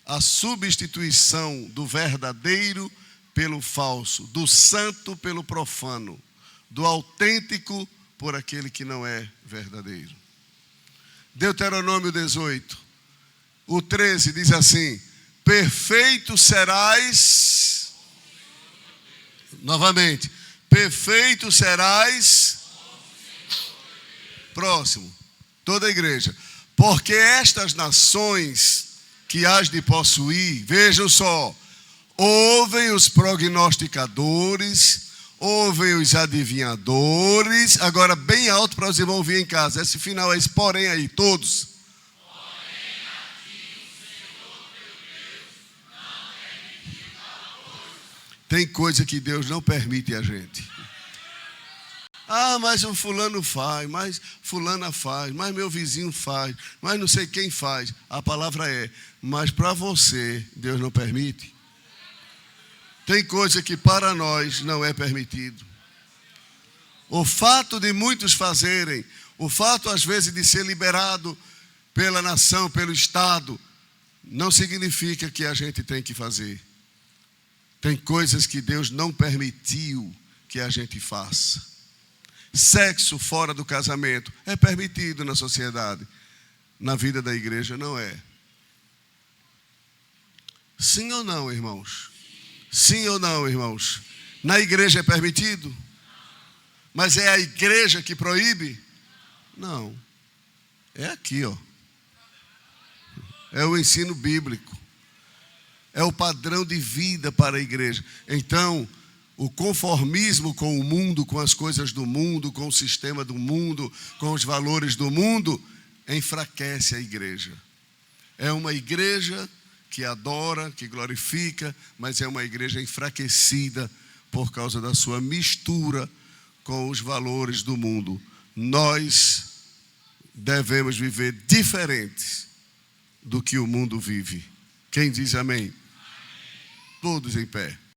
Speaker 1: A substituição do verdadeiro pelo falso, do santo pelo profano, do autêntico por aquele que não é verdadeiro. Deuteronômio 18, o 13 diz assim: perfeito serás, novamente, perfeito serás, próximo, toda a igreja, porque estas nações que hás de possuir, vejam só, ouvem os prognosticadores, ouvem os adivinhadores, agora bem alto para os irmãos ouvir em casa, esse final é esse, porém aí, todos. Tem coisa que Deus não permite a gente. Ah, mas o fulano faz, mas fulana faz, mas meu vizinho faz, mas não sei quem faz. A palavra é, mas para você, Deus não permite. Tem coisa que para nós não é permitido. O fato de muitos fazerem, o fato às vezes de ser liberado pela nação, pelo Estado, não significa que a gente tem que fazer. Tem coisas que Deus não permitiu que a gente faça. Sexo fora do casamento é permitido na sociedade. Na vida da igreja não é. Sim ou não, irmãos? Sim ou não, irmãos? Na igreja é permitido? Mas é a igreja que proíbe? Não. É aqui, ó. É o ensino bíblico. É o padrão de vida para a igreja. Então, o conformismo com o mundo, com as coisas do mundo, com o sistema do mundo, com os valores do mundo, enfraquece a igreja. É uma igreja que adora, que glorifica, mas é uma igreja enfraquecida por causa da sua mistura com os valores do mundo. Nós devemos viver diferentes do que o mundo vive. Quem diz amém? Todos em pé.